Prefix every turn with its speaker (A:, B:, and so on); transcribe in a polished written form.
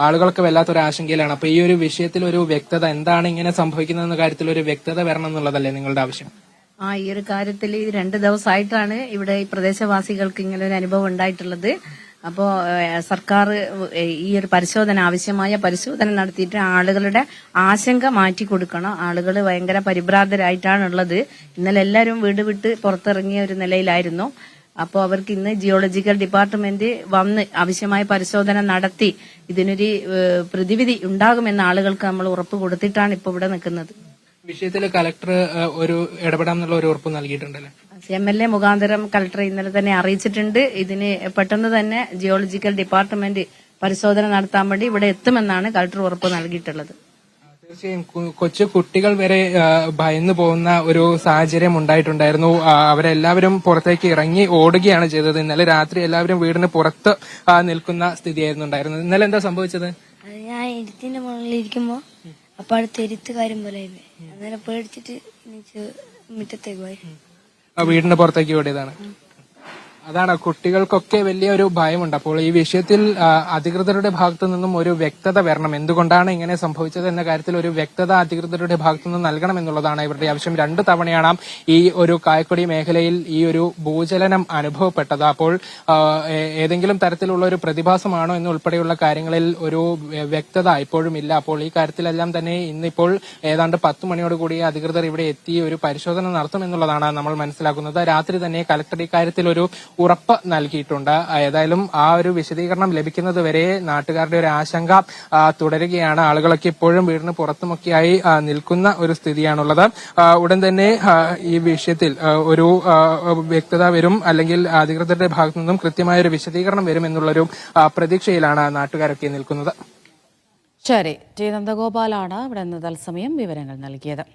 A: ആളുകളൊക്കെ വല്ലാത്തൊരു ആശങ്കയിലാണ്. അപ്പൊ ഈ ഒരു വിഷയത്തിൽ ഒരു വ്യക്തത, എന്താണ് ഇങ്ങനെ സംഭവിക്കുന്നതെന്ന കാര്യത്തിൽ ഒരു വ്യക്തത വരണം എന്നുള്ളതല്ലേ നിങ്ങളുടെ ആവശ്യം?
B: ഈ ഒരു കാര്യത്തിൽ 2 ദിവസമായിട്ടാണ് ഇവിടെ ഈ പ്രദേശവാസികൾക്ക് ഇങ്ങനെ ഒരു അനുഭവം ഉണ്ടായിട്ടുള്ളത്. അപ്പോ സർക്കാർ ഈ ഒരു പരിശോധന, ആവശ്യമായ പരിശോധന നടത്തിയിട്ട് ആളുകളുടെ ആശങ്ക മാറ്റി കൊടുക്കണം. ആളുകൾ ഭയങ്കര പരിഭ്രാന്തരായിട്ടാണുള്ളത്. ഇന്നലെ എല്ലാവരും വീട് വിട്ട് പുറത്തിറങ്ങിയ ഒരു നിലയിലായിരുന്നു. അപ്പോൾ അവർക്ക് ഇന്ന് ജിയോളജിക്കൽ ഡിപ്പാർട്ട്മെന്റ് വന്ന് ആവശ്യമായ പരിശോധന നടത്തി ഇതിനൊരു പ്രതിവിധി ഉണ്ടാകുമെന്ന് ആളുകൾക്ക് നമ്മൾ ഉറപ്പ് കൊടുത്തിട്ടാണ് ഇപ്പോൾ ഇവിടെ നിൽക്കുന്നത്.
A: വിഷയത്തിൽ കലക്ടർ ഒരു ഇടപെടാമെന്നുള്ള ഒരു ഉറപ്പ് നൽകിയിട്ടുണ്ടല്ലേ?
B: MLA മുഖാന്തരം കലക്ടർ ഇന്നലെ തന്നെ അറിയിച്ചിട്ടുണ്ട്. ഇതിന് പെട്ടെന്ന് തന്നെ ജിയോളജിക്കൽ ഡിപ്പാർട്ട്മെന്റ് പരിശോധന നടത്താൻ വേണ്ടി ഇവിടെ എത്തുമെന്നാണ് കലക്ടർ ഉറപ്പ് നൽകിയിട്ടുള്ളത്.
A: തീർച്ചയായും കൊച്ചു കുട്ടികൾ വരെ ഭയന്നു പോകുന്ന ഒരു സാഹചര്യം ഉണ്ടായിട്ടുണ്ടായിരുന്നു. അവരെല്ലാവരും പുറത്തേക്ക് ഇറങ്ങി ഓടുകയാണ് ചെയ്തത്. ഇന്നലെ രാത്രി എല്ലാവരും വീടിന് പുറത്ത് നിൽക്കുന്ന സ്ഥിതിയായിരുന്നു ഉണ്ടായിരുന്നത്. ഇന്നലെ എന്താ സംഭവിച്ചത്?
C: ഞാൻ ഇരുത്തിന്റെ മുകളിൽ ഇരിക്കുമ്പോ അപ്പൊ അടുത്ത് എരുത്തുകാരും പോലെ അന്നേരം പേടിച്ചിട്ട് മുറ്റത്തേക്ക് പോയി.
A: വീടിന് പുറത്തേക്ക് ഓടിയതാണ്. അതാണ്, കുട്ടികൾക്കൊക്കെ വലിയൊരു ഭയമുണ്ട്. അപ്പോൾ ഈ വിഷയത്തിൽ അധികൃതരുടെ ഭാഗത്തു നിന്നും ഒരു വ്യക്തത വരണം. എന്തുകൊണ്ടാണ് ഇങ്ങനെ സംഭവിച്ചത് എന്ന കാര്യത്തിൽ ഒരു വ്യക്തത അധികൃതരുടെ ഭാഗത്തു നിന്ന് നൽകണം എന്നുള്ളതാണ് ഇവരുടെ ആവശ്യം. 2 തവണയാണ് ഈ ഒരു കായക്കൊടി മേഖലയിൽ ഈ ഒരു ഭൂചലനം അനുഭവപ്പെട്ടത്. അപ്പോൾ ഏതെങ്കിലും തരത്തിലുള്ള ഒരു പ്രതിഭാസമാണോ എന്നുൾപ്പെടെയുള്ള കാര്യങ്ങളിൽ ഒരു വ്യക്തത ഇപ്പോഴും ഇല്ല. അപ്പോൾ ഈ കാര്യത്തിലെല്ലാം തന്നെ ഇന്നിപ്പോൾ ഏതാണ്ട് 10 മണിയോടുകൂടി അധികൃതർ ഇവിടെ എത്തി ഒരു പരിശോധന നടത്തുമെന്നുള്ളതാണ് നമ്മൾ മനസ്സിലാക്കുന്നത്. രാത്രി തന്നെ കലക്ടർ ഇക്കാര്യത്തിൽ ഒരു ഉറപ്പ് നൽകിയിട്ടുണ്ട്. ഏതായാലും ആ ഒരു വിശദീകരണം ലഭിക്കുന്നത് വരെ നാട്ടുകാരുടെ ഒരു ആശങ്ക തുടരുകയാണ്. ആളുകളൊക്കെ ഇപ്പോഴും വീടിന് പുറത്തുമൊക്കെയായി നിൽക്കുന്ന ഒരു സ്ഥിതിയാണുള്ളത്. ഉടൻ തന്നെ ഈ വിഷയത്തിൽ ഒരു വ്യക്തത വരും, അല്ലെങ്കിൽ അധികൃതരുടെ ഭാഗത്തു നിന്നും കൃത്യമായ ഒരു വിശദീകരണം വരും എന്നുള്ളൊരു പ്രതീക്ഷയിലാണ് നാട്ടുകാരൊക്കെ നിൽക്കുന്നത്.
D: ശരി, ടി നന്ദഗോപാലാണ് ഇവിടെ നിന്ന് തത്സമയം വിവരങ്ങൾ നൽകിയത്.